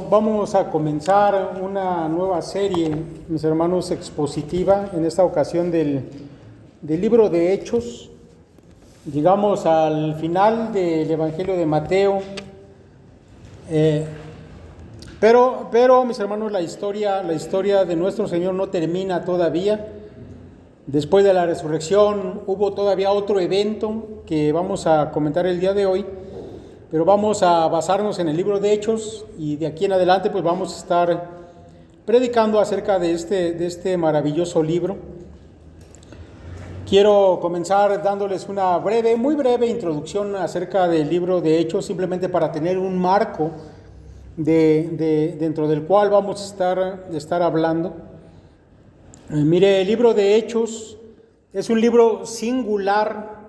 Vamos a comenzar una nueva serie, mis hermanos, expositiva, en esta ocasión del libro de Hechos. Llegamos al final del Evangelio de Mateo, pero mis hermanos, la historia de nuestro Señor no termina todavía. Después de la resurrección hubo todavía otro evento que vamos a comentar el día de hoy. Pero vamos a basarnos en el libro de Hechos y de aquí en adelante pues vamos a estar predicando acerca de este maravilloso libro. Quiero comenzar dándoles una muy breve introducción acerca del libro de Hechos, simplemente para tener un marco dentro del cual vamos a estar hablando. Mire, el libro de Hechos es un libro singular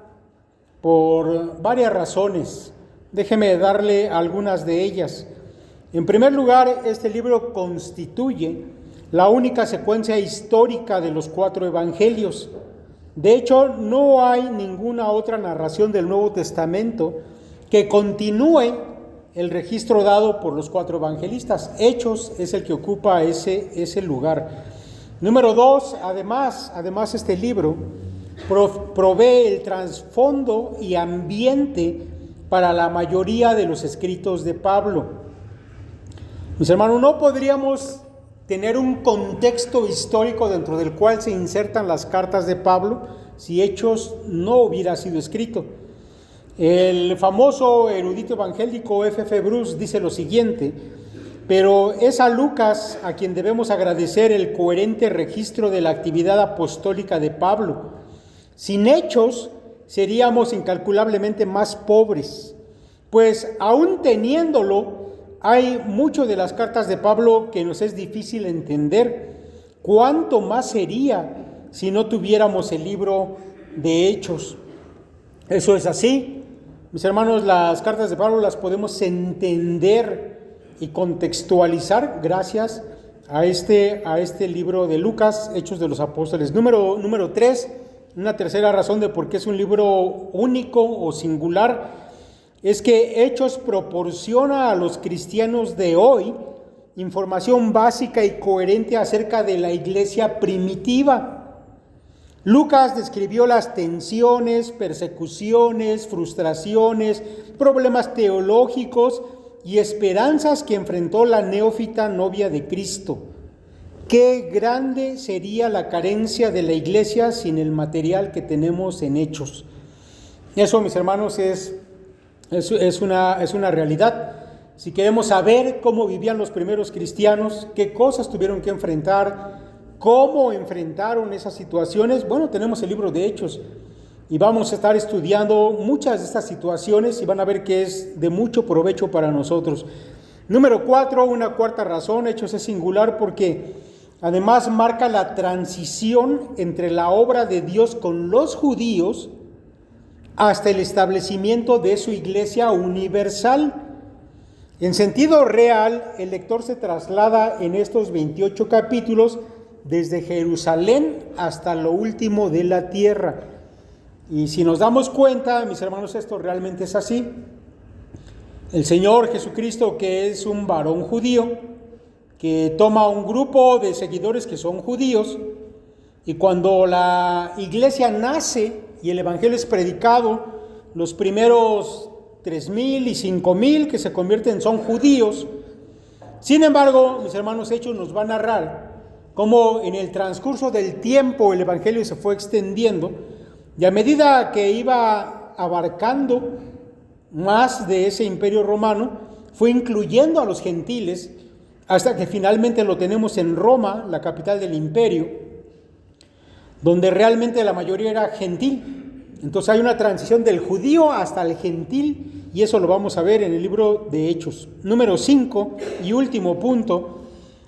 por varias razones. Déjeme darle algunas de ellas. En primer lugar, este libro constituye la única secuencia histórica de los 4 evangelios. De hecho, no hay ninguna otra narración del Nuevo Testamento que continúe el registro dado por los 4 evangelistas. Hechos es el que ocupa ese lugar. Número 2, además este libro provee el trasfondo y ambiente para la mayoría de los escritos de Pablo. Mis hermanos, no podríamos tener un contexto histórico dentro del cual se insertan las cartas de Pablo si Hechos no hubiera sido escrito. El famoso erudito evangélico F.F. Bruce dice lo siguiente: pero es a Lucas a quien debemos agradecer el coherente registro de la actividad apostólica de Pablo. Sin Hechos seríamos incalculablemente más pobres, pues aún teniéndolo, hay mucho de las cartas de Pablo que nos es difícil entender. ¿Cuánto más sería si no tuviéramos el libro de Hechos? Eso es así. Mis hermanos, las cartas de Pablo las podemos entender y contextualizar gracias a este libro de Lucas, Hechos de los Apóstoles. Número 3. Una tercera razón de por qué es un libro único o singular es que Hechos proporciona a los cristianos de hoy información básica y coherente acerca de la iglesia primitiva. Lucas describió las tensiones, persecuciones, frustraciones, problemas teológicos y esperanzas que enfrentó la neófita novia de Cristo. Qué grande sería la carencia de la iglesia sin el material que tenemos en Hechos. Eso, mis hermanos, es una realidad. Si queremos saber cómo vivían los primeros cristianos, qué cosas tuvieron que enfrentar, cómo enfrentaron esas situaciones, bueno, tenemos el libro de Hechos y vamos a estar estudiando muchas de estas situaciones y van a ver que es de mucho provecho para nosotros. Número 4, una cuarta razón, Hechos es singular porque además marca la transición entre la obra de Dios con los judíos hasta el establecimiento de su iglesia universal. En sentido real, el lector se traslada en estos 28 capítulos desde Jerusalén hasta lo último de la tierra. Y si nos damos cuenta, mis hermanos, esto realmente es así. El Señor Jesucristo, que es un varón judío, que toma un grupo de seguidores que son judíos, y cuando la iglesia nace y el evangelio es predicado, los primeros 3,000 y 5,000 que se convierten son judíos. Sin embargo, mis hermanos, Hechos nos va a narrar cómo en el transcurso del tiempo el evangelio se fue extendiendo, y a medida que iba abarcando más de ese imperio romano, fue incluyendo a los gentiles, hasta que finalmente lo tenemos en Roma, la capital del imperio, donde realmente la mayoría era gentil. Entonces hay una transición del judío hasta el gentil, y eso lo vamos a ver en el libro de Hechos. Número 5 y último punto,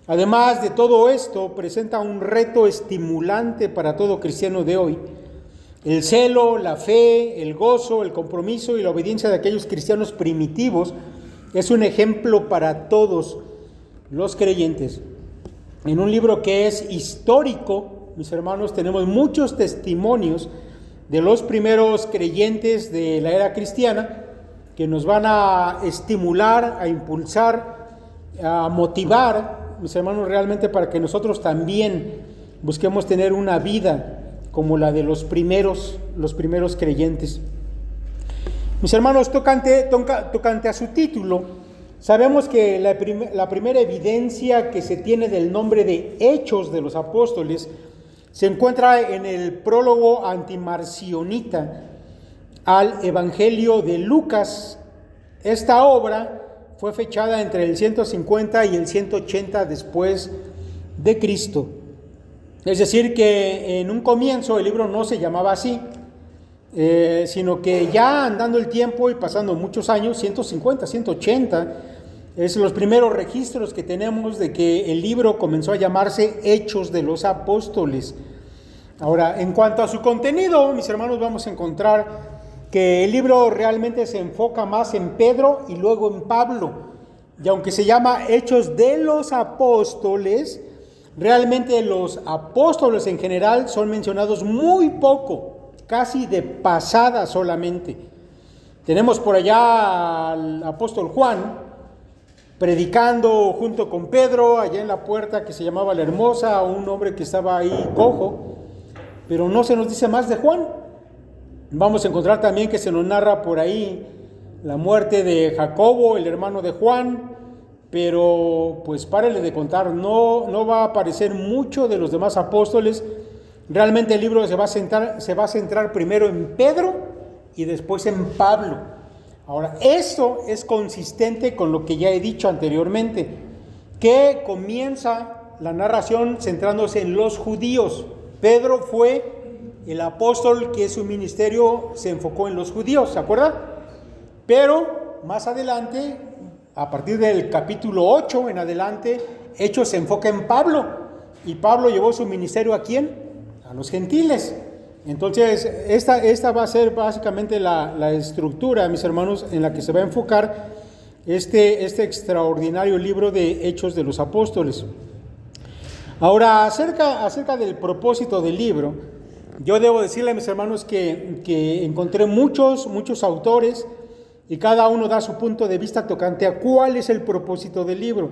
además de todo esto, presenta un reto estimulante para todo cristiano de hoy. El celo, la fe, el gozo, el compromiso y la obediencia de aquellos cristianos primitivos es un ejemplo para todos los creyentes. En un libro que es histórico, mis hermanos, tenemos muchos testimonios de los primeros creyentes de la era cristiana que nos van a estimular, a impulsar, a motivar, mis hermanos, realmente para que nosotros también busquemos tener una vida como la de los primeros creyentes. Mis hermanos, tocante a su título, sabemos que la primera evidencia que se tiene del nombre de Hechos de los Apóstoles se encuentra en el prólogo antimarcionita al Evangelio de Lucas. Esta obra fue fechada entre el 150 y el 180 después de Cristo. Es decir, que en un comienzo el libro no se llamaba así, sino que ya andando el tiempo y pasando muchos años, 150, 180, es los primeros registros que tenemos de que el libro comenzó a llamarse Hechos de los Apóstoles. Ahora, en cuanto a su contenido, mis hermanos, vamos a encontrar que el libro realmente se enfoca más en Pedro y luego en Pablo. Y aunque se llama Hechos de los Apóstoles, realmente los apóstoles en general son mencionados muy poco, casi de pasada solamente. Tenemos por allá al apóstol Juan predicando junto con Pedro allá en la puerta que se llamaba La Hermosa, a un hombre que estaba ahí cojo, pero no se nos dice más de Juan. Vamos a encontrar también que se nos narra por ahí la muerte de Jacobo, el hermano de Juan, pero pues párele de contar, no va a aparecer mucho de los demás apóstoles. Realmente el libro se va a centrar primero en Pedro y después en Pablo. Ahora, eso es consistente con lo que ya he dicho anteriormente, que comienza la narración centrándose en los judíos. Pedro fue el apóstol que su ministerio se enfocó en los judíos, ¿se acuerda? Pero más adelante, a partir del capítulo 8 en adelante, Hechos se enfoca en Pablo. Y Pablo llevó su ministerio ¿a quién? A los gentiles. Entonces, esta va a ser básicamente la estructura, mis hermanos, en la que se va a enfocar este extraordinario libro de Hechos de los Apóstoles. Ahora, acerca del propósito del libro, yo debo decirle, mis hermanos, que encontré muchos autores y cada uno da su punto de vista tocante a cuál es el propósito del libro.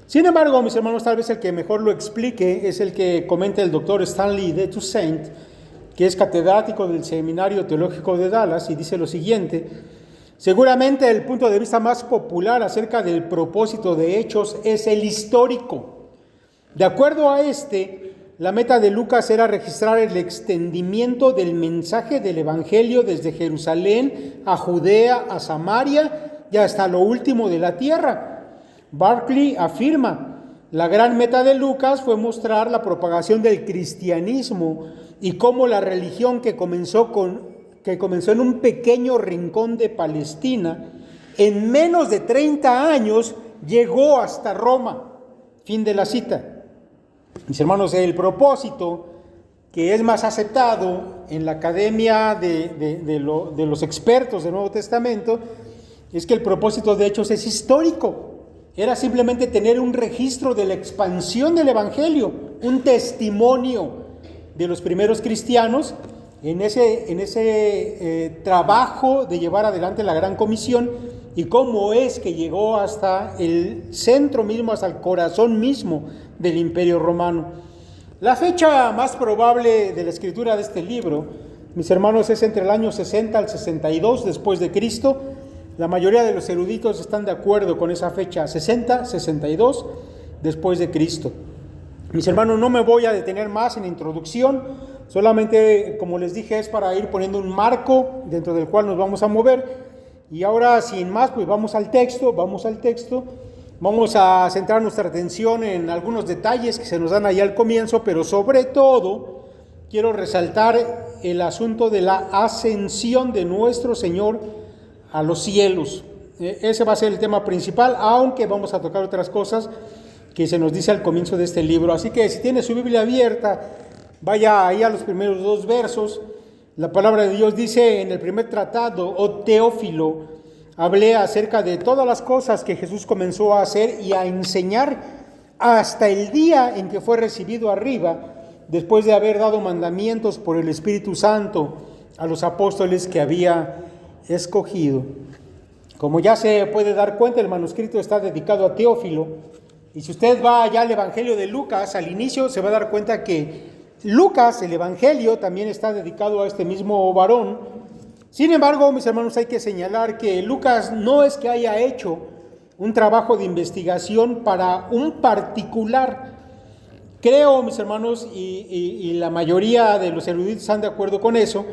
Sin embargo, mis hermanos, tal vez el que mejor lo explique es el que comenta el doctor Stanley de Toussaint, que es catedrático del Seminario Teológico de Dallas, y dice lo siguiente: seguramente el punto de vista más popular acerca del propósito de Hechos es el histórico. De acuerdo a la meta de Lucas era registrar el extendimiento del mensaje del Evangelio desde Jerusalén a Judea, a Samaria y hasta lo último de la tierra. Barclay afirma: la gran meta de Lucas fue mostrar la propagación del cristianismo y cómo la religión que comenzó en un pequeño rincón de Palestina, en menos de 30 años llegó hasta Roma. Fin de la cita. Mis hermanos, el propósito que es más aceptado en la academia de los expertos del Nuevo Testamento es que el propósito de Hechos es histórico. Era simplemente tener un registro de la expansión del Evangelio, un testimonio de los primeros cristianos en ese trabajo de llevar adelante la Gran Comisión y cómo es que llegó hasta el centro mismo, hasta el corazón mismo del Imperio Romano. La fecha más probable de la escritura de este libro, mis hermanos, es entre el año 60 al 62 después de Cristo. La mayoría de los eruditos están de acuerdo con esa fecha, 60, 62 después de Cristo. Mis hermanos, no me voy a detener más en la introducción, solamente, como les dije, es para ir poniendo un marco dentro del cual nos vamos a mover. Y ahora, sin más, pues vamos al texto. Vamos a centrar nuestra atención en algunos detalles que se nos dan ahí al comienzo, pero sobre todo quiero resaltar el asunto de la ascensión de nuestro Señor a los cielos. Ese va a ser el tema principal, aunque vamos a tocar otras cosas que se nos dice al comienzo de este libro. Así que si tiene su Biblia abierta, vaya ahí a los primeros 2 versos. La palabra de Dios dice en el primer tratado: oh Teófilo, hablé acerca de todas las cosas que Jesús comenzó a hacer y a enseñar hasta el día en que fue recibido arriba, después de haber dado mandamientos por el Espíritu Santo a los apóstoles que había escogido. Como ya se puede dar cuenta, el manuscrito está dedicado a Teófilo, y si usted va allá al Evangelio de Lucas, al inicio se va a dar cuenta que Lucas, el Evangelio, también está dedicado a este mismo varón. Sin embargo, mis hermanos, hay que señalar que Lucas no es que haya hecho un trabajo de investigación para un particular. Creo, mis hermanos, y la mayoría de los eruditos están de acuerdo con eso,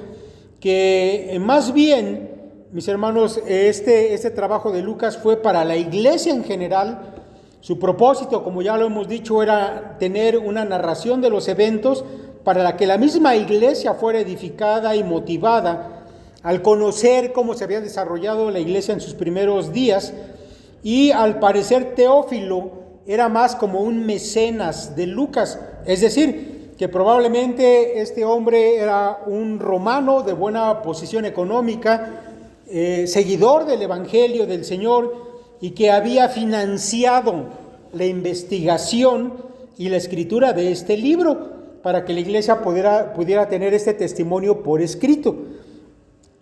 que más bien, mis hermanos, este trabajo de Lucas fue para la iglesia en general. Su propósito, como ya lo hemos dicho, era tener una narración de los eventos para la que la misma iglesia fuera edificada y motivada al conocer cómo se había desarrollado la iglesia en sus primeros días. Y al parecer Teófilo era más como un mecenas de Lucas, es decir, que probablemente este hombre era un romano de buena posición económica, seguidor del Evangelio del Señor, y que había financiado la investigación y la escritura de este libro para que la iglesia pudiera tener este testimonio por escrito.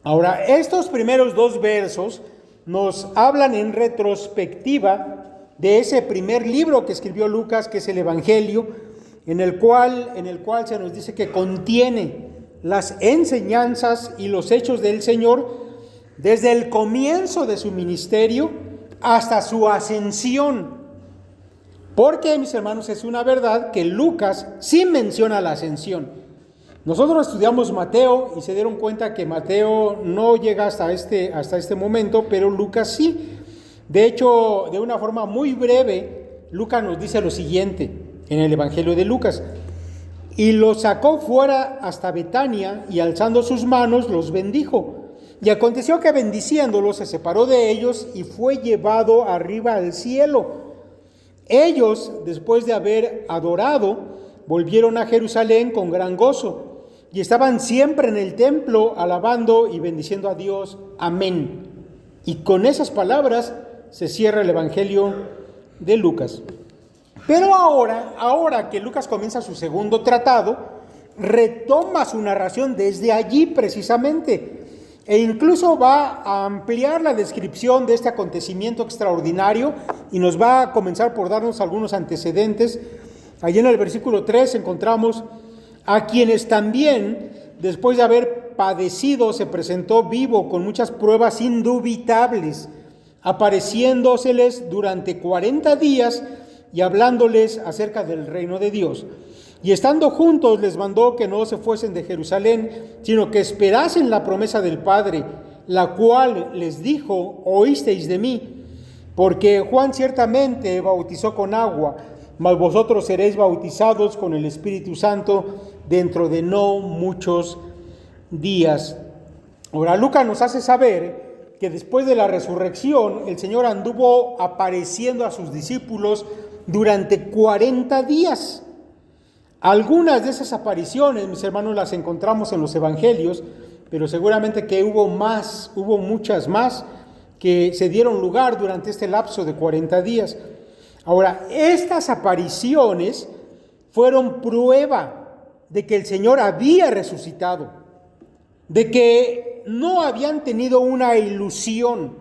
Ahora, estos primeros 2 versos nos hablan en retrospectiva de ese primer libro que escribió Lucas, que es el Evangelio, en el cual se nos dice que contiene las enseñanzas y los hechos del Señor desde el comienzo de su ministerio hasta su ascensión. Porque, mis hermanos, es una verdad que Lucas sí menciona la ascensión. Nosotros estudiamos Mateo y se dieron cuenta que Mateo no llega hasta este momento, pero Lucas sí. De hecho, de una forma muy breve, Lucas nos dice lo siguiente en el Evangelio de Lucas: y los sacó fuera hasta Betania, y alzando sus manos los bendijo. Y aconteció que bendiciéndolos se separó de ellos y fue llevado arriba al cielo. Ellos, después de haber adorado, volvieron a Jerusalén con gran gozo, y estaban siempre en el templo alabando y bendiciendo a Dios. Amén. Y con esas palabras se cierra el Evangelio de Lucas. Pero ahora que Lucas comienza su segundo tratado, retoma su narración desde allí precisamente, e incluso va a ampliar la descripción de este acontecimiento extraordinario, y nos va a comenzar por darnos algunos antecedentes. Allí en el versículo 3 encontramos: a quienes también, después de haber padecido, se presentó vivo con muchas pruebas indubitables, apareciéndoseles durante 40 días y hablándoles acerca del reino de Dios. Y estando juntos les mandó que no se fuesen de Jerusalén, sino que esperasen la promesa del Padre, la cual les dijo: oísteis de mí, porque Juan ciertamente bautizó con agua, mas vosotros seréis bautizados con el Espíritu Santo dentro de no muchos días. Ahora, Lucas nos hace saber que después de la resurrección, el Señor anduvo apareciendo a sus discípulos durante 40 días. Algunas de esas apariciones, mis hermanos, las encontramos en los evangelios, pero seguramente que hubo muchas más que se dieron lugar durante este lapso de 40 días. Ahora, estas apariciones fueron prueba de que el Señor había resucitado, de que no habían tenido una ilusión,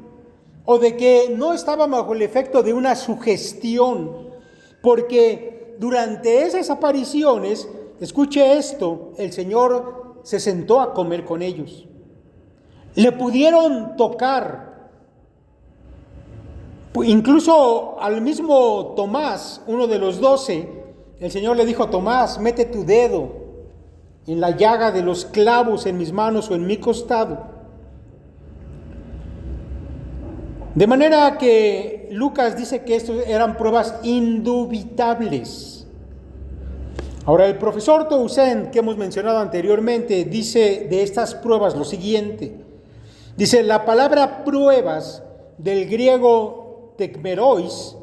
o de que no estaban bajo el efecto de una sugestión, porque durante esas apariciones, escuche esto, el Señor se sentó a comer con ellos. Le pudieron tocar. Incluso al mismo Tomás, uno de los 12, el Señor le dijo: Tomás, mete tu dedo en la llaga de los clavos en mis manos o en mi costado. De manera que Lucas dice que estas eran pruebas indubitables. Ahora, el profesor Toussaint, que hemos mencionado anteriormente, dice de estas pruebas lo siguiente. Dice: la palabra pruebas, del griego tekmerois,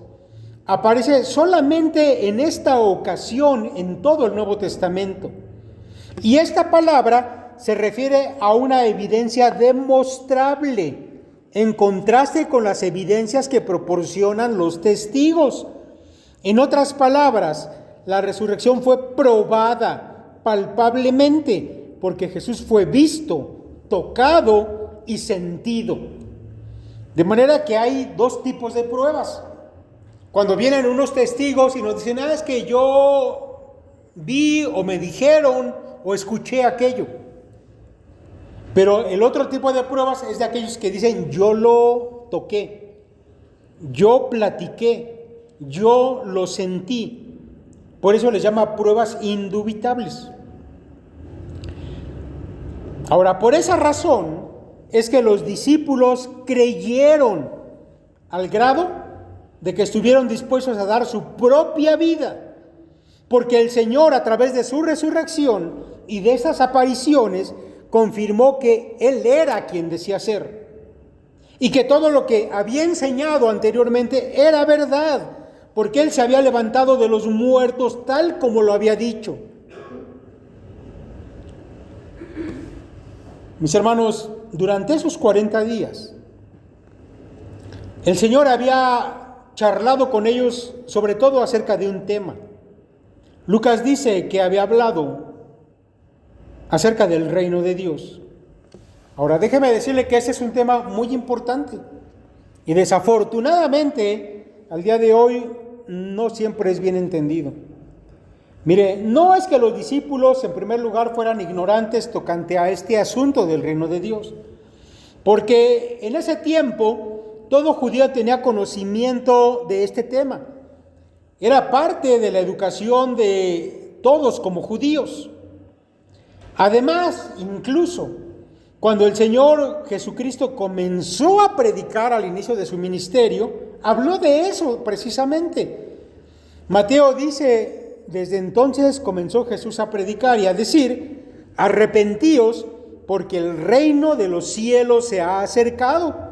aparece solamente en esta ocasión en todo el Nuevo Testamento. Y esta palabra se refiere a una evidencia demostrable, en contraste con las evidencias que proporcionan los testigos. En otras palabras, la resurrección fue probada palpablemente, porque Jesús fue visto, tocado y sentido. De manera que hay dos tipos de pruebas. Cuando vienen unos testigos y nos dicen, es que yo vi o me dijeron o escuché aquello. Pero el otro tipo de pruebas es de aquellos que dicen, yo lo toqué, yo platiqué, yo lo sentí. Por eso les llama pruebas indubitables. Ahora, por esa razón es que los discípulos creyeron al grado de que estuvieron dispuestos a dar su propia vida, porque el Señor, a través de su resurrección y de esas apariciones, confirmó que Él era quien decía ser, y que todo lo que había enseñado anteriormente era verdad, porque Él se había levantado de los muertos tal como lo había dicho. Mis hermanos, durante esos 40 días, el Señor había charlado con ellos sobre todo acerca de un tema. Lucas dice que había hablado acerca del reino de Dios. Ahora, déjeme decirle que ese es un tema muy importante y desafortunadamente al día de hoy no siempre es bien entendido. Mire, no es que los discípulos en primer lugar fueran ignorantes tocante a este asunto del reino de Dios, porque en ese tiempo todo judío tenía conocimiento de este tema. Era parte de la educación de todos como judíos. Además, incluso cuando el Señor Jesucristo comenzó a predicar al inicio de su ministerio, habló de eso precisamente. Mateo dice, desde entonces comenzó Jesús a predicar y a decir, arrepentíos porque el reino de los cielos se ha acercado.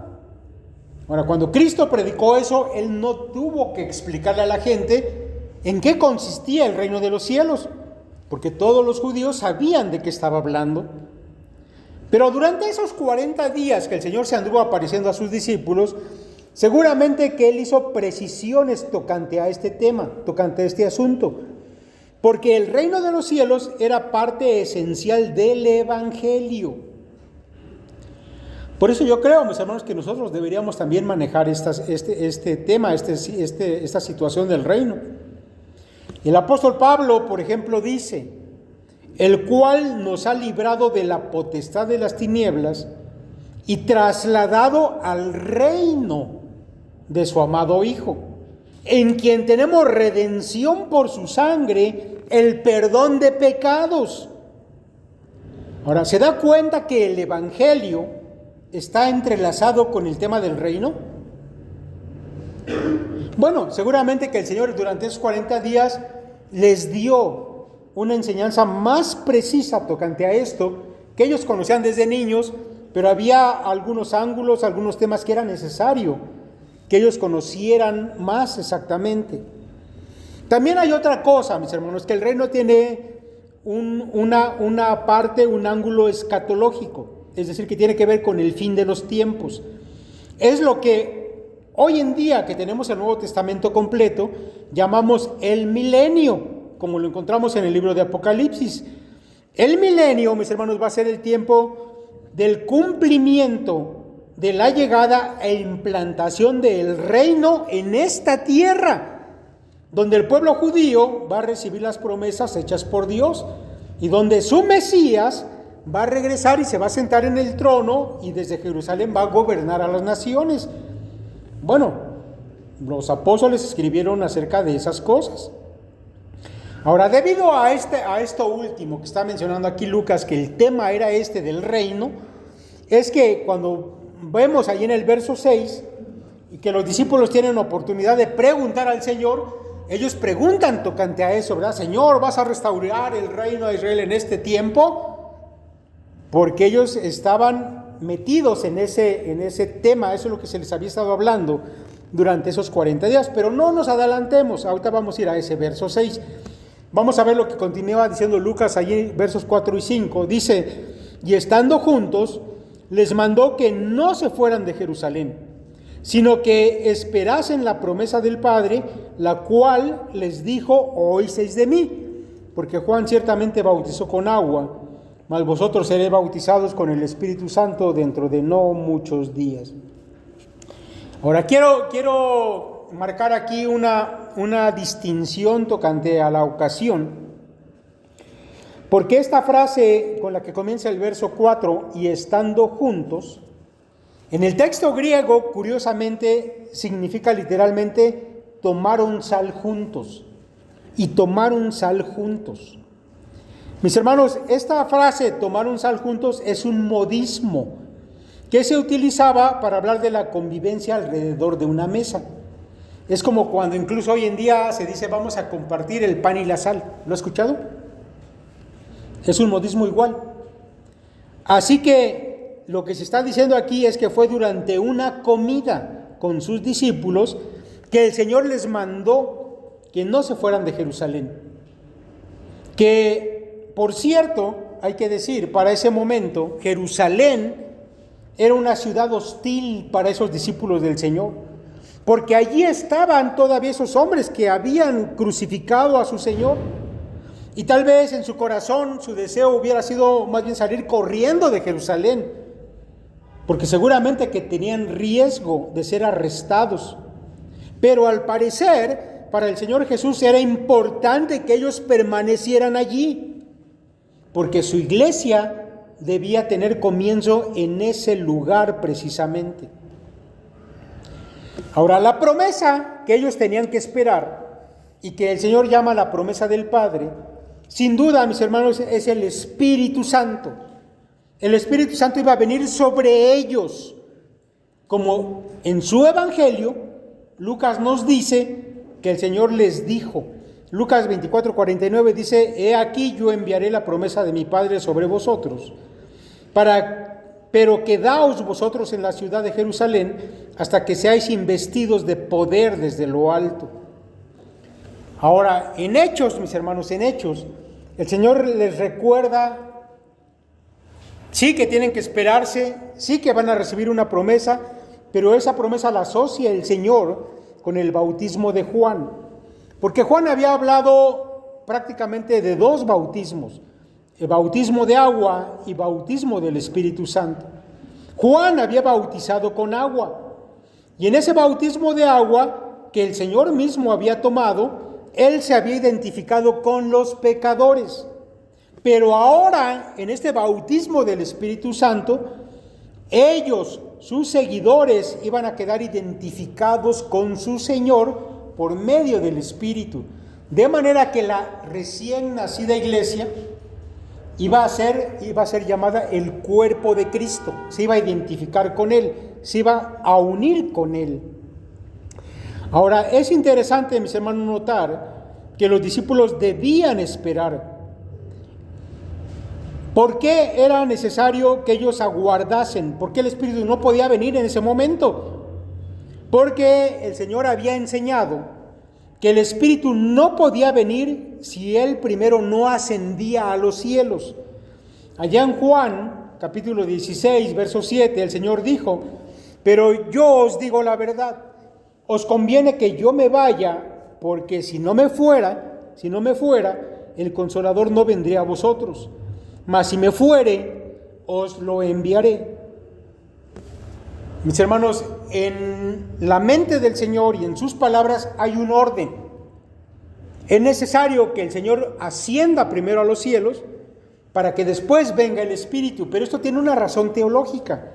Ahora, cuando Cristo predicó eso, Él no tuvo que explicarle a la gente en qué consistía el reino de los cielos, porque todos los judíos sabían de qué estaba hablando. Pero durante esos 40 días que el Señor se anduvo apareciendo a sus discípulos, seguramente que Él hizo precisiones tocante a este tema, tocante a este asunto, porque el reino de los cielos era parte esencial del Evangelio. Por eso yo creo, mis hermanos, que nosotros deberíamos también manejar este tema, esta situación del reino. El apóstol Pablo, por ejemplo, dice, el cual nos ha librado de la potestad de las tinieblas y trasladado al reino de su amado Hijo, en quien tenemos redención por su sangre, el perdón de pecados. Ahora, ¿se da cuenta que el Evangelio está entrelazado con el tema del reino? Bueno, seguramente que el Señor durante esos 40 días les dio una enseñanza más precisa tocante a esto, que ellos conocían desde niños, pero había algunos ángulos, algunos temas que era necesario que ellos conocieran más exactamente. También hay otra cosa, mis hermanos, que el reino tiene una parte, un ángulo escatológico, es decir, que tiene que ver con el fin de los tiempos. Es lo que hoy en día que tenemos el Nuevo Testamento completo, llamamos el milenio, como lo encontramos en el libro de Apocalipsis. El milenio, mis hermanos, va a ser el tiempo del cumplimiento de la llegada e implantación del reino en esta tierra, donde el pueblo judío va a recibir las promesas hechas por Dios y donde su Mesías va a regresar y se va a sentar en el trono y desde Jerusalén va a gobernar a las naciones. Bueno, los apóstoles escribieron acerca de esas cosas. Ahora, debido a esto último que está mencionando aquí Lucas, que el tema era este del reino, es que cuando vemos ahí en el verso 6 y que los discípulos tienen oportunidad de preguntar al Señor, ellos preguntan tocante a eso, ¿verdad? Señor, ¿vas a restaurar el reino de Israel en este tiempo? Porque ellos estaban metidos en ese tema, eso es lo que se les había estado hablando durante esos 40 días, pero no nos adelantemos, ahorita vamos a ir a ese verso 6. Vamos a ver lo que continúa diciendo Lucas allí, versos 4 y 5. Dice, y estando juntos, les mandó que no se fueran de Jerusalén, sino que esperasen la promesa del Padre, la cual les dijo, oísteis de mí, porque Juan ciertamente bautizó con agua, mas vosotros seréis bautizados con el Espíritu Santo dentro de no muchos días. Ahora quiero marcar aquí una distinción tocante a la ocasión, porque esta frase con la que comienza el verso 4, y estando juntos, en el texto griego, curiosamente, significa literalmente tomaron sal juntos, y tomaron sal juntos. Mis hermanos, esta frase, tomaron sal juntos, es un modismo que se utilizaba para hablar de la convivencia alrededor de una mesa. Es como cuando incluso hoy en día se dice vamos a compartir el pan y la sal. ¿Lo ha escuchado? Es un modismo igual. Así que lo que se está diciendo aquí es que fue durante una comida con sus discípulos que el Señor les mandó que no se fueran de Jerusalén. Que, por cierto, hay que decir, para ese momento, Jerusalén era una ciudad hostil para esos discípulos del Señor, porque allí estaban todavía esos hombres que habían crucificado a su Señor, y tal vez en su corazón su deseo hubiera sido más bien salir corriendo de Jerusalén, porque seguramente que tenían riesgo de ser arrestados. Pero al parecer, para el Señor Jesús era importante que ellos permanecieran allí, porque su iglesia debía tener comienzo en ese lugar precisamente. Ahora, la promesa que ellos tenían que esperar, y que el Señor llama la promesa del Padre, sin duda, mis hermanos, es el Espíritu Santo. El Espíritu Santo iba a venir sobre ellos, como en su Evangelio, Lucas nos dice que el Señor les dijo. Lucas 24:49 dice: he aquí yo enviaré la promesa de mi Padre sobre vosotros, pero quedaos vosotros en la ciudad de Jerusalén hasta que seáis investidos de poder desde lo alto. Ahora, en Hechos, mis hermanos, en Hechos, el Señor les recuerda, sí que tienen que esperarse, sí que van a recibir una promesa, pero esa promesa la asocia el Señor con el bautismo de Juan. Porque Juan había hablado prácticamente de dos bautismos, el bautismo de agua y bautismo del Espíritu Santo. Juan había bautizado con agua, y en ese bautismo de agua que el Señor mismo había tomado, él se había identificado con los pecadores. Pero ahora, en este bautismo del Espíritu Santo, ellos, sus seguidores, iban a quedar identificados con su Señor por medio del Espíritu. De manera que la recién nacida iglesia iba a ser llamada el cuerpo de Cristo. Se iba a identificar con Él, se iba a unir con Él. Ahora, es interesante, mis hermanos, notar que los discípulos debían esperar. ¿Por qué era necesario que ellos aguardasen? ¿Por qué el Espíritu no podía venir en ese momento? Porque el Señor había enseñado que el Espíritu no podía venir si Él primero no ascendía a los cielos. Allá en Juan, capítulo 16, verso 7, el Señor dijo: pero yo os digo la verdad, os conviene que yo me vaya, porque si no me fuera, el Consolador no vendría a vosotros. Mas si me fuere, os lo enviaré. Mis hermanos, en la mente del Señor y en sus palabras hay un orden. Es necesario que el Señor ascienda primero a los cielos para que después venga el Espíritu, pero esto tiene una razón teológica.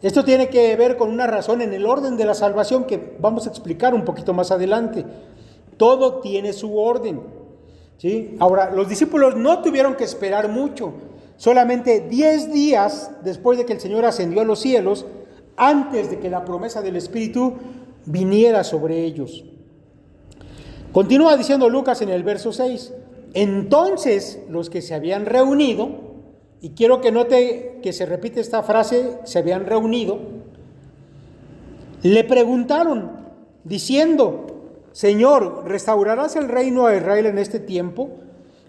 Esto tiene que ver con una razón en el orden de la salvación que vamos a explicar un poquito más adelante. Todo tiene su orden, ¿sí? Ahora, los discípulos no tuvieron que esperar mucho. Solamente 10 días después de que el Señor ascendió a los cielos, antes de que la promesa del Espíritu viniera sobre ellos. Continúa diciendo Lucas en el verso 6. Entonces los que se habían reunido, y quiero que note que se repite esta frase, se habían reunido, le preguntaron diciendo: Señor, ¿restaurarás el reino a Israel en este tiempo?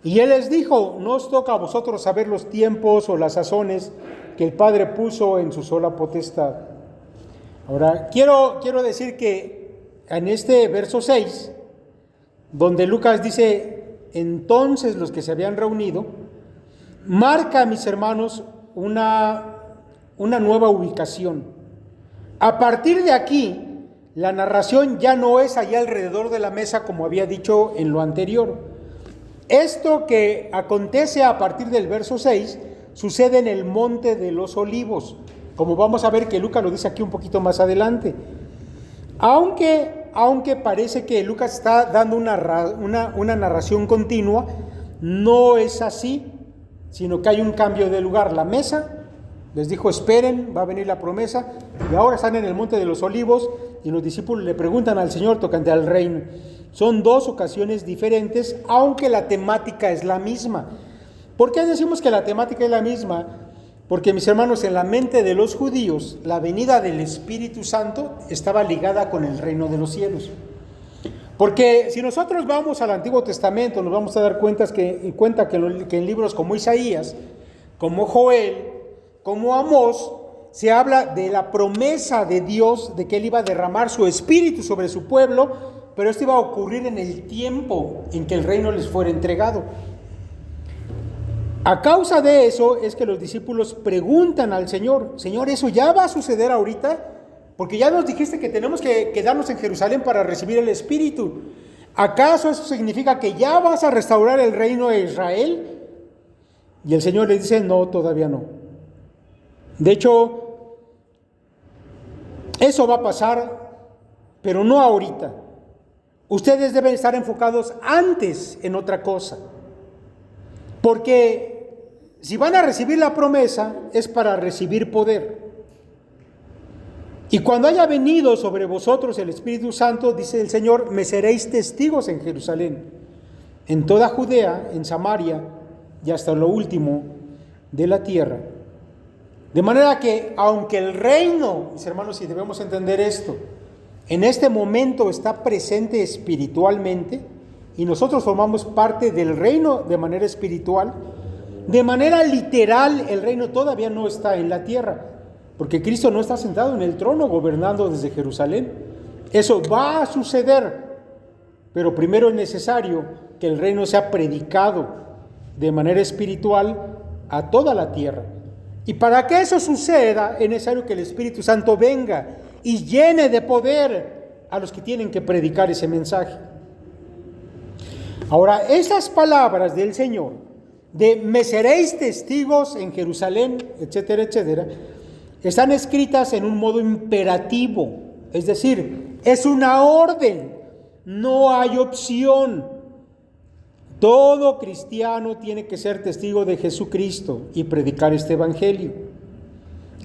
Y él les dijo: no os toca a vosotros saber los tiempos o las sazones que el Padre puso en su sola potestad. Ahora, quiero decir que en este verso 6, donde Lucas dice entonces los que se habían reunido, marca, mis hermanos, una nueva ubicación. A partir de aquí, la narración ya no es allá alrededor de la mesa como había dicho en lo anterior. Esto que acontece a partir del verso 6 sucede en el Monte de los Olivos, como vamos a ver que Lucas lo dice aquí un poquito más adelante. Aunque parece que Lucas está dando una narración continua, no es así, sino que hay un cambio de lugar. La mesa les dijo: esperen, va a venir la promesa, y ahora están en el Monte de los Olivos y los discípulos le preguntan al Señor tocante al reino. Son dos ocasiones diferentes, aunque la temática es la misma. ¿Por qué decimos que la temática es la misma? Porque, mis hermanos, en la mente de los judíos, la venida del Espíritu Santo estaba ligada con el reino de los cielos. Porque si nosotros vamos al Antiguo Testamento, nos vamos a dar cuenta que en libros como Isaías, como Joel, como Amós, se habla de la promesa de Dios de que Él iba a derramar su Espíritu sobre su pueblo, pero esto iba a ocurrir en el tiempo en que el reino les fuera entregado. A causa de eso es que los discípulos preguntan al Señor: Señor, ¿eso ya va a suceder ahorita? Porque ya nos dijiste que tenemos que quedarnos en Jerusalén para recibir el Espíritu. ¿Acaso eso significa que ya vas a restaurar el reino de Israel? Y el Señor les dice: no, todavía no. De hecho, eso va a pasar, pero no ahorita. Ustedes deben estar enfocados antes en otra cosa. Porque si van a recibir la promesa, es para recibir poder. Y cuando haya venido sobre vosotros el Espíritu Santo, dice el Señor, me seréis testigos en Jerusalén, en toda Judea, en Samaria y hasta lo último de la tierra. De manera que, aunque el reino, mis hermanos, y debemos entender esto, en este momento está presente espiritualmente, y nosotros formamos parte del reino de manera espiritual, de manera literal el reino todavía no está en la tierra, porque Cristo no está sentado en el trono gobernando desde Jerusalén. Eso va a suceder, pero primero es necesario que el reino sea predicado de manera espiritual a toda la tierra. Y para que eso suceda es necesario que el Espíritu Santo venga y llene de poder a los que tienen que predicar ese mensaje. Ahora, esas palabras del Señor, de me seréis testigos en Jerusalén, etcétera, etcétera, están escritas en un modo imperativo, es decir, es una orden, no hay opción. Todo cristiano tiene que ser testigo de Jesucristo y predicar este evangelio.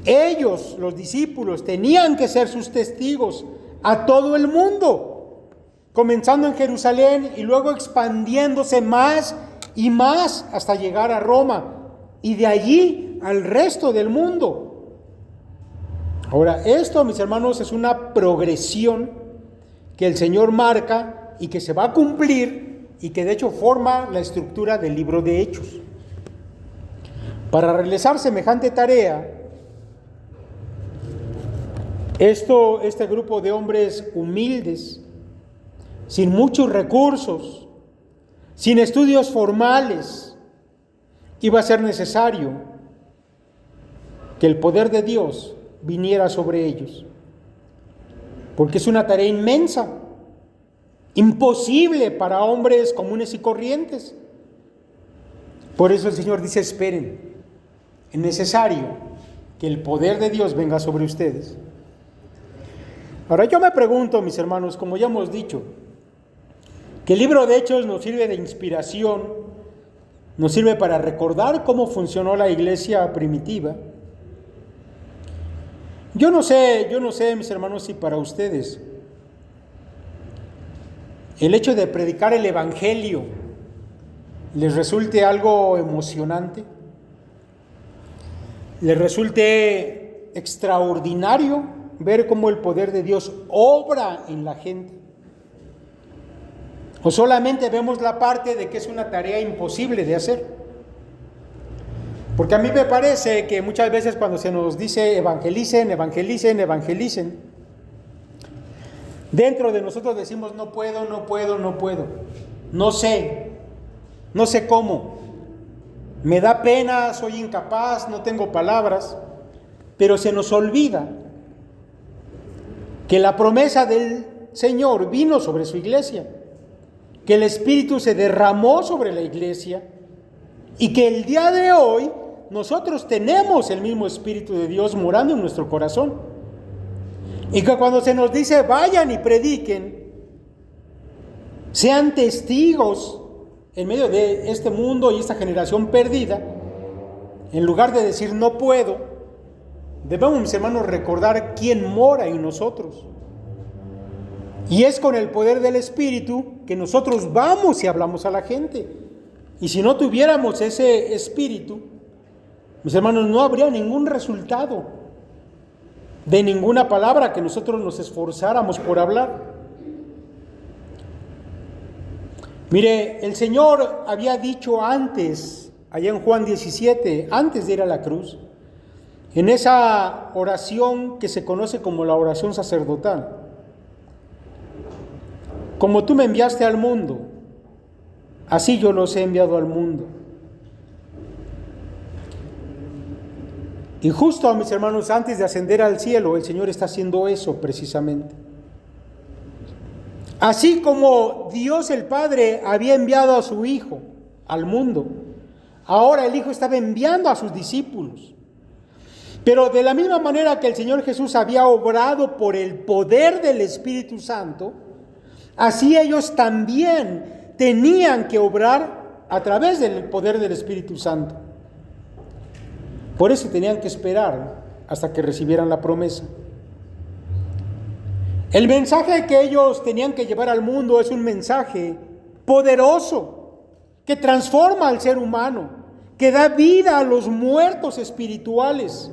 Ellos, los discípulos, tenían que ser sus testigos a todo el mundo, comenzando en Jerusalén y luego expandiéndose más y más hasta llegar a Roma y de allí al resto del mundo. Ahora, esto, mis hermanos, es una progresión que el Señor marca y que se va a cumplir y que de hecho forma la estructura del libro de Hechos. Para realizar semejante tarea, este grupo de hombres humildes, sin muchos recursos, sin estudios formales, iba a ser necesario que el poder de Dios viniera sobre ellos, porque es una tarea inmensa, imposible para hombres comunes y corrientes. Por eso el Señor dice: esperen, es necesario que el poder de Dios venga sobre ustedes. Ahora yo me pregunto, mis hermanos, como ya hemos dicho, que el libro de Hechos nos sirve de inspiración, nos sirve para recordar cómo funcionó la iglesia primitiva. Yo no sé, mis hermanos, si para ustedes el hecho de predicar el evangelio les resulte algo emocionante, les resulte extraordinario ver cómo el poder de Dios obra en la gente, o solamente vemos la parte de que es una tarea imposible de hacer. Porque a mí me parece que muchas veces cuando se nos dice evangelicen, evangelicen, evangelicen, dentro de nosotros decimos no puedo, no sé. no sé cómo, me da pena, soy incapaz, no tengo palabras, pero se nos olvida que la promesa del Señor vino sobre su iglesia, que el Espíritu se derramó sobre la iglesia y que el día de hoy nosotros tenemos el mismo Espíritu de Dios morando en nuestro corazón. Y que cuando se nos dice vayan y prediquen, sean testigos en medio de este mundo y esta generación perdida, en lugar de decir no puedo, debemos, mis hermanos, recordar quién mora en nosotros. Y es con el poder del Espíritu que nosotros vamos y hablamos a la gente. Y si no tuviéramos ese Espíritu, mis hermanos, no habría ningún resultado de ninguna palabra que nosotros nos esforzáramos por hablar. Mire, el Señor había dicho antes, allá en Juan 17, antes de ir a la cruz, en esa oración que se conoce como la oración sacerdotal: como tú me enviaste al mundo, así yo los he enviado al mundo. Y justo, mis hermanos, antes de ascender al cielo, el Señor está haciendo eso precisamente. Así como Dios el Padre había enviado a su Hijo al mundo, ahora el Hijo estaba enviando a sus discípulos. Pero de la misma manera que el Señor Jesús había obrado por el poder del Espíritu Santo, así ellos también tenían que obrar a través del poder del Espíritu Santo. Por eso tenían que esperar hasta que recibieran la promesa. El mensaje que ellos tenían que llevar al mundo es un mensaje poderoso, que transforma al ser humano, que da vida a los muertos espirituales,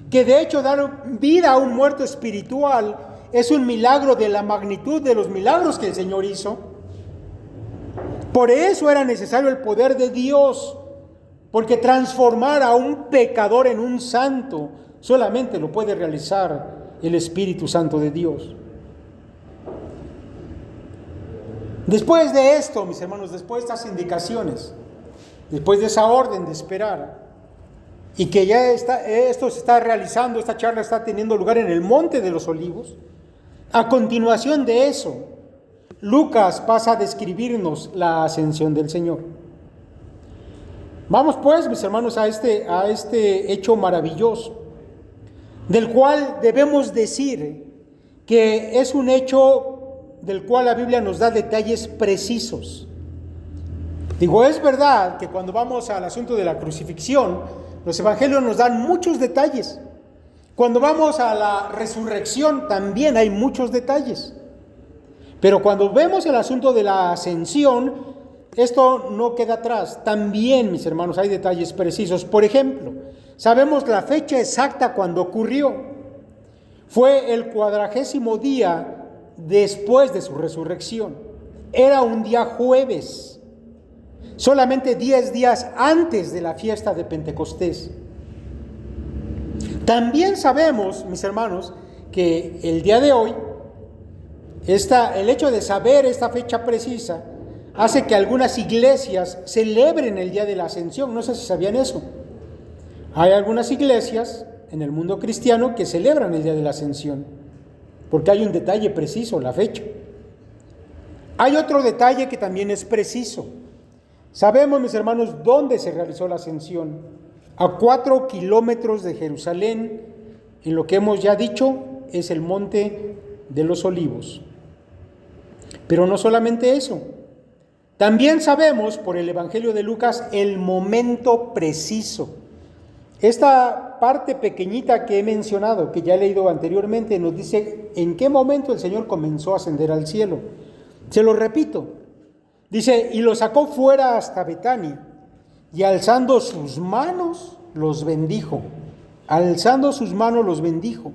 que de hecho dar vida a un muerto espiritual es un milagro de la magnitud de los milagros que el Señor hizo. Por eso era necesario el poder de Dios, porque transformar a un pecador en un santo solamente lo puede realizar el Espíritu Santo de Dios. Después de esto, mis hermanos, después de estas indicaciones, después de esa orden de esperar, y que ya esto se está realizando, esta charla está teniendo lugar en el Monte de los Olivos, a continuación de eso, Lucas pasa a describirnos la ascensión del Señor. Vamos pues, mis hermanos, a este hecho maravilloso, del cual debemos decir que es un hecho del cual la Biblia nos da detalles precisos. Digo, es verdad que cuando vamos al asunto de la crucifixión, los evangelios nos dan muchos detalles. Cuando vamos a la resurrección también hay muchos detalles. Pero cuando vemos el asunto de la ascensión, esto no queda atrás. También, mis hermanos, hay detalles precisos. Por ejemplo, sabemos la fecha exacta cuando ocurrió. Fue el 40º día después de su resurrección. Era un día jueves, solamente 10 días antes de la fiesta de Pentecostés. También sabemos, mis hermanos, que el día de hoy, el hecho de saber esta fecha precisa hace que algunas iglesias celebren el día de la ascensión. No sé si sabían eso. Hay algunas iglesias en el mundo cristiano que celebran el día de la ascensión, porque hay un detalle preciso, la fecha. Hay otro detalle que también es preciso. Sabemos, mis hermanos, dónde se realizó la ascensión. A 4 kilómetros de Jerusalén, en lo que hemos ya dicho, es el Monte de los Olivos. Pero no solamente eso. También sabemos por el Evangelio de Lucas el momento preciso. Esta parte pequeñita que he mencionado, que ya he leído anteriormente, nos dice en qué momento el Señor comenzó a ascender al cielo. Se lo repito. Dice, y lo sacó fuera hasta Betania, y alzando sus manos los bendijo. Alzando sus manos los bendijo.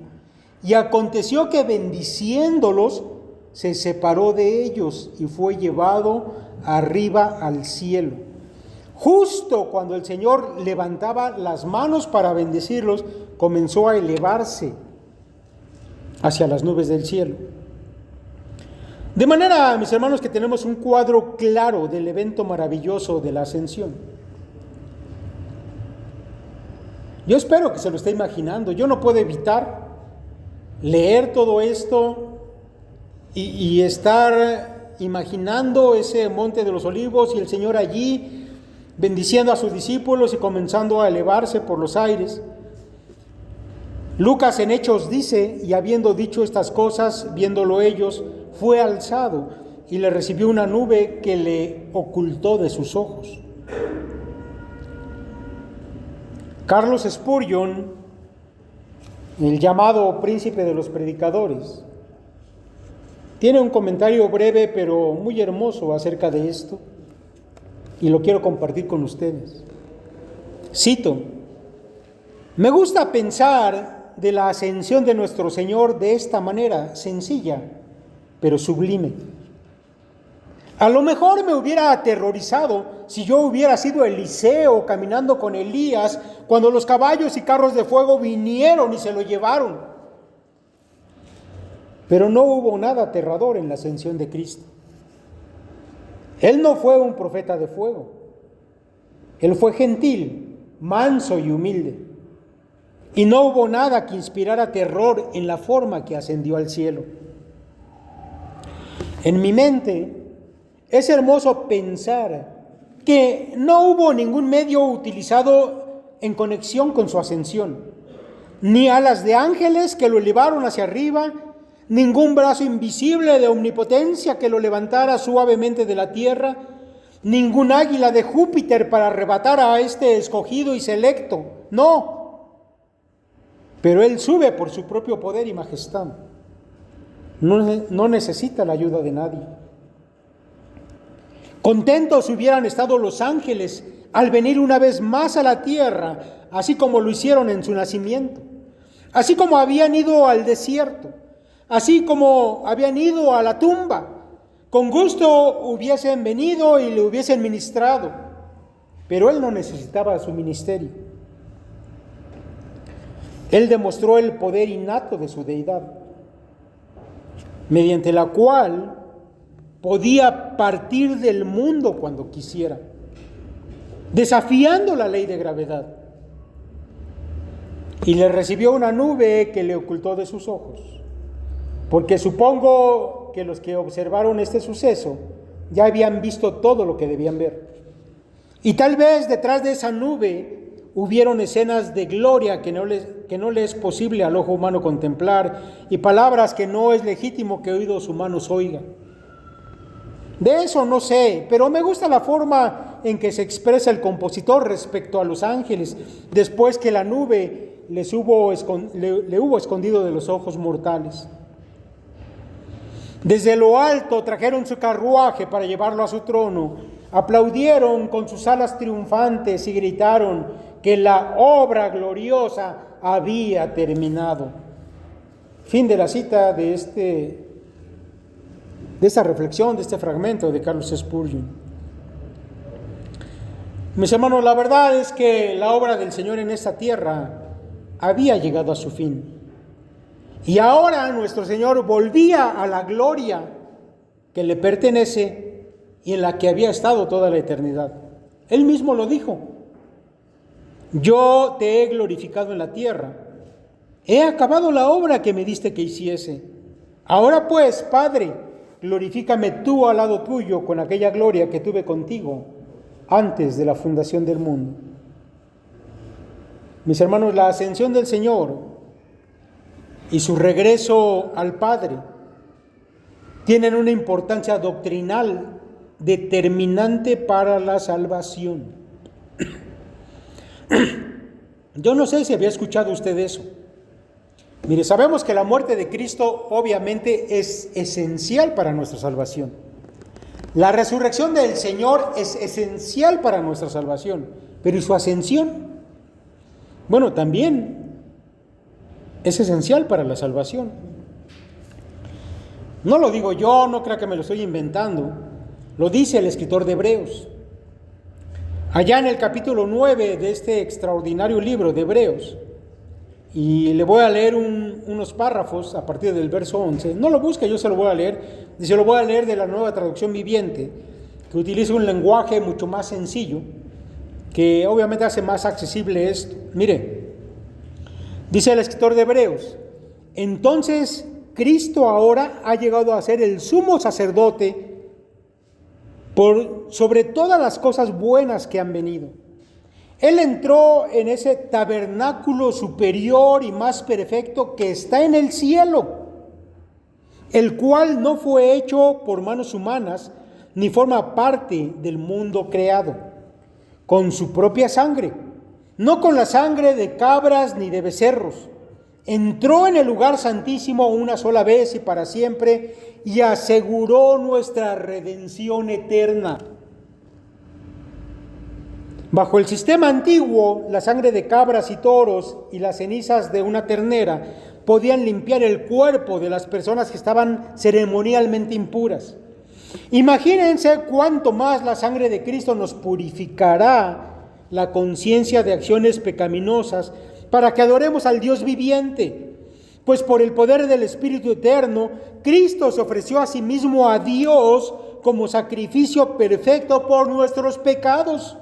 Y aconteció que bendiciéndolos, se separó de ellos y fue llevado arriba al cielo. Justo cuando el Señor levantaba las manos para bendecirlos, comenzó a elevarse hacia las nubes del cielo. De manera, mis hermanos, que tenemos un cuadro claro del evento maravilloso de la ascensión. Yo espero que se lo esté imaginando. Yo no puedo evitar leer todo esto y estar imaginando ese monte de los olivos y el Señor allí bendiciendo a sus discípulos y comenzando a elevarse por los aires. Lucas en Hechos dice: y habiendo dicho estas cosas, viéndolo ellos, fue alzado y le recibió una nube que le ocultó de sus ojos. Carlos Spurgeon, el llamado príncipe de los predicadores, tiene un comentario breve pero muy hermoso acerca de esto y lo quiero compartir con ustedes. Cito: me gusta pensar de la ascensión de nuestro Señor de esta manera sencilla pero sublime. A lo mejor me hubiera aterrorizado si yo hubiera sido Eliseo caminando con Elías cuando los caballos y carros de fuego vinieron y se lo llevaron. Pero no hubo nada aterrador en la ascensión de Cristo. Él no fue un profeta de fuego. Él fue gentil, manso y humilde. Y no hubo nada que inspirara terror en la forma que ascendió al cielo. En mi mente es hermoso pensar que no hubo ningún medio utilizado en conexión con su ascensión, ni alas de ángeles que lo elevaron hacia arriba, ningún brazo invisible de omnipotencia que lo levantara suavemente de la tierra, ningún águila de Júpiter para arrebatar a este escogido y selecto. No, pero él sube por su propio poder y majestad. No necesita la ayuda de nadie. Contentos hubieran estado los ángeles al venir una vez más a la tierra, así como lo hicieron en su nacimiento, así como habían ido al desierto, así como habían ido a la tumba. Con gusto hubiesen venido y le hubiesen ministrado, pero él no necesitaba su ministerio. Él demostró el poder innato de su deidad, mediante la cual podía partir del mundo cuando quisiera, desafiando la ley de gravedad. Y le recibió una nube que le ocultó de sus ojos, porque supongo que los que observaron este suceso ya habían visto todo lo que debían ver. Y tal vez detrás de esa nube hubieron escenas de gloria que no le es posible al ojo humano contemplar, y palabras que no es legítimo que oídos humanos oigan. De eso no sé, pero me gusta la forma en que se expresa el compositor respecto a los ángeles, después que la nube le hubo escondido de los ojos mortales. Desde lo alto trajeron su carruaje para llevarlo a su trono, aplaudieron con sus alas triunfantes y gritaron que la obra gloriosa había terminado. Fin de la cita de esta reflexión, de este fragmento de Carlos Spurgeon. Mis hermanos, la verdad es que la obra del Señor en esta tierra había llegado a su fin. Y ahora nuestro Señor volvía a la gloria que le pertenece y en la que había estado toda la eternidad. Él mismo lo dijo: yo te he glorificado en la tierra, he acabado la obra que me diste que hiciese. Ahora pues, Padre, glorifícame tú al lado tuyo con aquella gloria que tuve contigo antes de la fundación del mundo. Mis hermanos, la ascensión del Señor y su regreso al Padre tienen una importancia doctrinal determinante para la salvación. Yo no sé si había escuchado usted eso. Mire, sabemos que la muerte de Cristo obviamente es esencial para nuestra salvación. La resurrección del Señor es esencial para nuestra salvación. Pero ¿y su ascensión? Bueno, también es esencial para la salvación. No lo digo yo, no crea que me lo estoy inventando. Lo dice el escritor de Hebreos. Allá en el capítulo 9 de este extraordinario libro de Hebreos, Y le voy a leer unos párrafos a partir del verso 11. No lo busque, yo se lo voy a leer. Y se lo voy a leer de la Nueva Traducción Viviente, que utiliza un lenguaje mucho más sencillo, que obviamente hace más accesible esto. Mire, dice el escritor de Hebreos: entonces Cristo ahora ha llegado a ser el sumo sacerdote sobre todas las cosas buenas que han venido. Él entró en ese tabernáculo superior y más perfecto que está en el cielo, el cual no fue hecho por manos humanas, ni forma parte del mundo creado, con su propia sangre, no con la sangre de cabras ni de becerros. Entró en el lugar santísimo una sola vez y para siempre, y aseguró nuestra redención eterna. Bajo el sistema antiguo, la sangre de cabras y toros y las cenizas de una ternera podían limpiar el cuerpo de las personas que estaban ceremonialmente impuras. Imagínense cuánto más la sangre de Cristo nos purificará la conciencia de acciones pecaminosas para que adoremos al Dios viviente. Pues por el poder del Espíritu Eterno, Cristo se ofreció a sí mismo a Dios como sacrificio perfecto por nuestros pecados.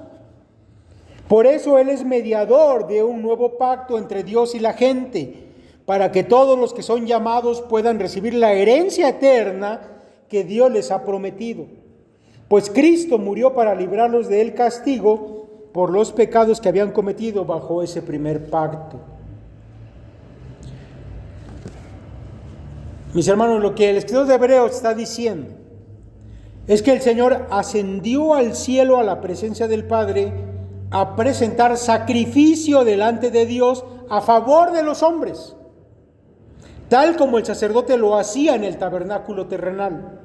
Por eso Él es mediador de un nuevo pacto entre Dios y la gente, para que todos los que son llamados puedan recibir la herencia eterna que Dios les ha prometido. Pues Cristo murió para librarlos del castigo por los pecados que habían cometido bajo ese primer pacto. Mis hermanos, lo que el escritor de Hebreos está diciendo es que el Señor ascendió al cielo a la presencia del Padre a presentar sacrificio delante de Dios a favor de los hombres, tal como el sacerdote lo hacía en el tabernáculo terrenal.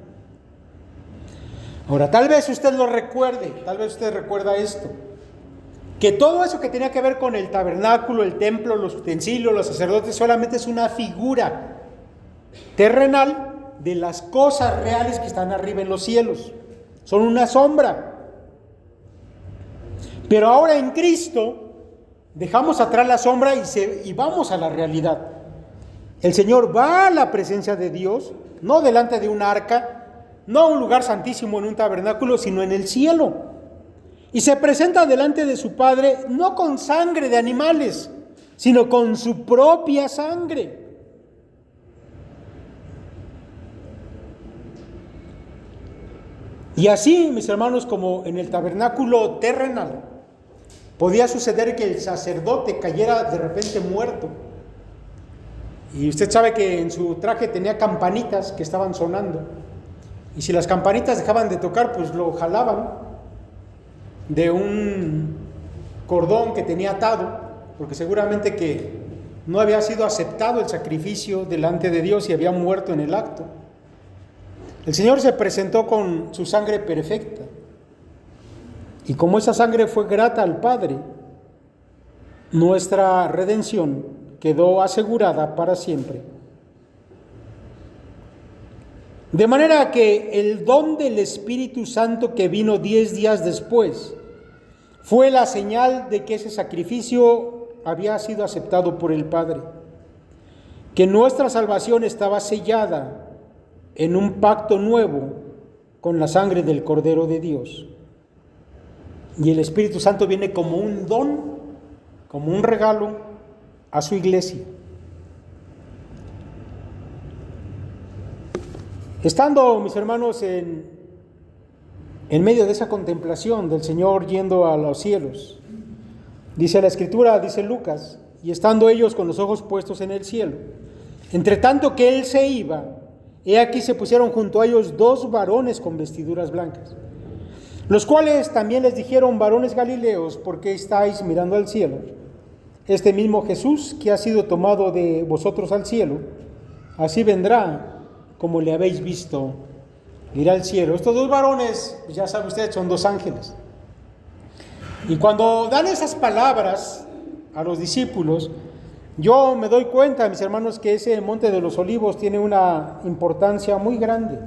Ahora, tal vez usted lo recuerde, tal vez usted recuerda esto, que todo eso que tenía que ver con el tabernáculo, el templo, los utensilios, los sacerdotes, solamente es una figura terrenal de las cosas reales que están arriba en los cielos. Son una sombra. Pero ahora en Cristo dejamos atrás la sombra y vamos a la realidad. El Señor va a la presencia de Dios, no delante de un arca, no a un lugar santísimo en un tabernáculo, sino en el cielo. Y se presenta delante de su Padre no con sangre de animales, sino con su propia sangre. Y así, mis hermanos, como en el tabernáculo terrenal, podía suceder que el sacerdote cayera de repente muerto. Y usted sabe que en su traje tenía campanitas que estaban sonando. Y si las campanitas dejaban de tocar, pues lo jalaban de un cordón que tenía atado, porque seguramente que no había sido aceptado el sacrificio delante de Dios y había muerto en el acto. El Señor se presentó con su sangre perfecta. Y como esa sangre fue grata al Padre, nuestra redención quedó asegurada para siempre. De manera que el don del Espíritu Santo que vino 10 días después fue la señal de que ese sacrificio había sido aceptado por el Padre, que nuestra salvación estaba sellada en un pacto nuevo con la sangre del Cordero de Dios. Y el Espíritu Santo viene como un don, como un regalo a su iglesia. Estando, mis hermanos, en medio de esa contemplación del Señor yendo a los cielos, dice la Escritura, dice Lucas, y estando ellos con los ojos puestos en el cielo, entre tanto que Él se iba, he aquí se pusieron junto a ellos 2 varones con vestiduras blancas, los cuales también les dijeron: varones Galileos, ¿por qué estáis mirando al cielo? Este mismo Jesús que ha sido tomado de vosotros al cielo, así vendrá como le habéis visto ir al cielo. Estos 2 varones, pues ya sabe usted, son 2 ángeles. Y cuando dan esas palabras a los discípulos, yo me doy cuenta, mis hermanos, que ese Monte de los Olivos tiene una importancia muy grande.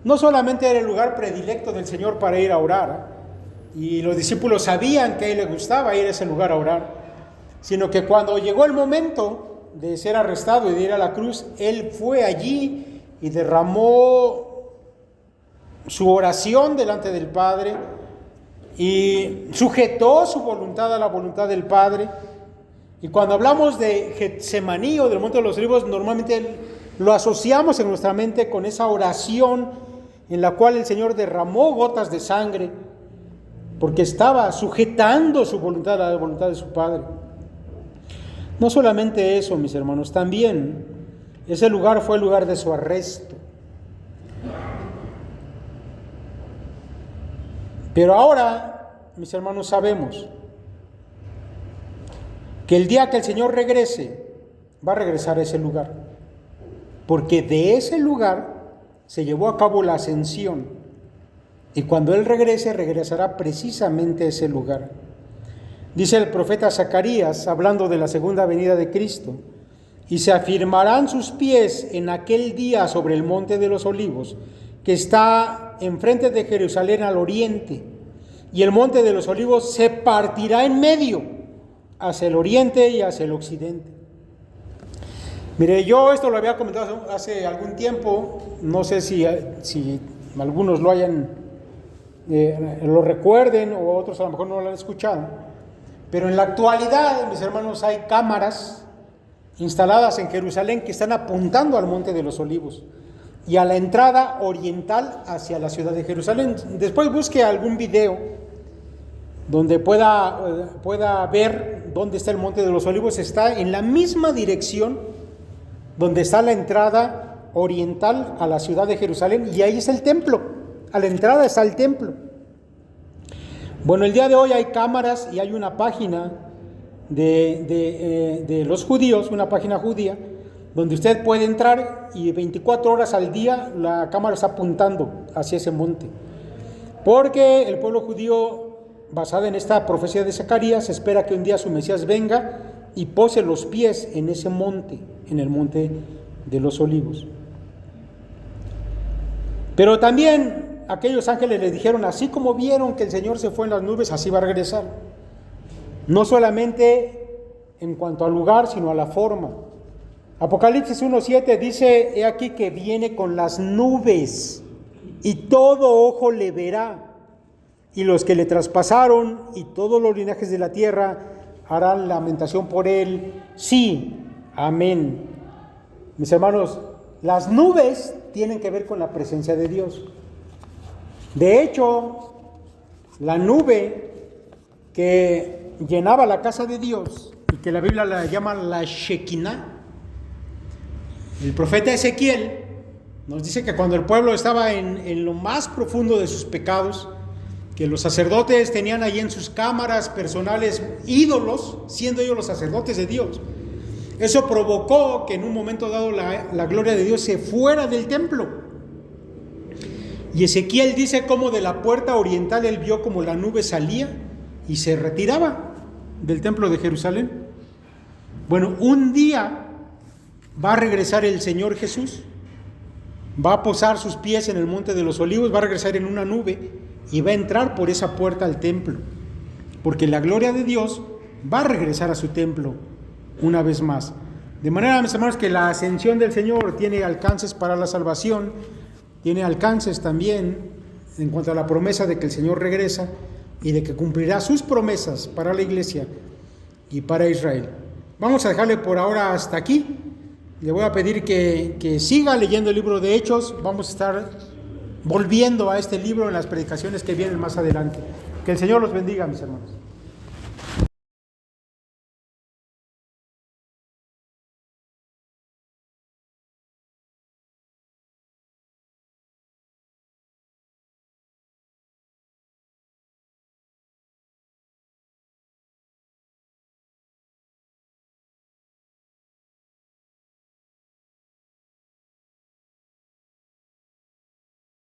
No solamente era el lugar predilecto del Señor para ir a orar, y los discípulos sabían que a Él le gustaba ir a ese lugar a orar, sino que cuando llegó el momento de ser arrestado y de ir a la cruz, Él fue allí y derramó su oración delante del Padre y sujetó su voluntad a la voluntad del Padre. Y cuando hablamos de Getsemaní o del Monte de los Olivos, normalmente lo asociamos en nuestra mente con esa oración en la cual el Señor derramó gotas de sangre, porque estaba sujetando su voluntad a la voluntad de su Padre. No solamente eso, mis hermanos, también ese lugar fue el lugar de su arresto. Pero ahora, mis hermanos, sabemos que el día que el Señor regrese, va a regresar a ese lugar, porque de ese lugar se llevó a cabo la ascensión, y cuando Él regrese, regresará precisamente a ese lugar. Dice el profeta Zacarías, hablando de la segunda venida de Cristo: y se afirmarán sus pies en aquel día sobre el monte de los olivos, que está enfrente de Jerusalén al oriente, y el monte de los olivos se partirá en medio, hacia el oriente y hacia el occidente. Mire, yo esto lo había comentado hace algún tiempo, no sé si algunos lo hayan, lo recuerden, o otros a lo mejor no lo han escuchado, pero en la actualidad, mis hermanos, hay cámaras instaladas en Jerusalén que están apuntando al Monte de los Olivos y a la entrada oriental hacia la ciudad de Jerusalén. Después busque algún video donde pueda ver dónde está el Monte de los Olivos. Está en la misma dirección donde está la entrada oriental a la ciudad de Jerusalén, y ahí está el templo. A la entrada está el templo. Bueno, el día de hoy hay cámaras y hay una página de los judíos, una página judía, donde usted puede entrar y 24 horas al día la cámara está apuntando hacia ese monte. Porque el pueblo judío, basado en esta profecía de Zacarías, espera que un día su Mesías venga y pose los pies en ese monte, en el Monte de los Olivos. Pero también aquellos ángeles le dijeron: así como vieron que el Señor se fue en las nubes, así va a regresar. No solamente en cuanto al lugar, sino a la forma. Apocalipsis 1:7 dice: he aquí que viene con las nubes, y todo ojo le verá, y los que le traspasaron y todos los linajes de la tierra harán lamentación por él. Sí, amén. Mis hermanos, las nubes tienen que ver con la presencia de Dios. De hecho, la nube que llenaba la casa de Dios, y que la Biblia la llama la Shekinah, el profeta Ezequiel nos dice que cuando el pueblo estaba en lo más profundo de sus pecados, que los sacerdotes tenían ahí en sus cámaras personales ídolos, siendo ellos los sacerdotes de Dios. Eso provocó que en un momento dado la gloria de Dios se fuera del templo. Y Ezequiel dice cómo de la puerta oriental él vio como la nube salía y se retiraba del templo de Jerusalén. Bueno, un día va a regresar el Señor Jesús, va a posar sus pies en el Monte de los Olivos, va a regresar en una nube y va a entrar por esa puerta al templo, porque la gloria de Dios va a regresar a su templo una vez más. De manera, mis hermanos, que la ascensión del Señor tiene alcances para la salvación, tiene alcances también en cuanto a la promesa de que el Señor regresa y de que cumplirá sus promesas para la iglesia y para Israel. Vamos a dejarle por ahora hasta aquí. Le voy a pedir que siga leyendo el libro de Hechos. Vamos a estar volviendo a este libro en las predicaciones que vienen más adelante. Que el Señor los bendiga, mis hermanos.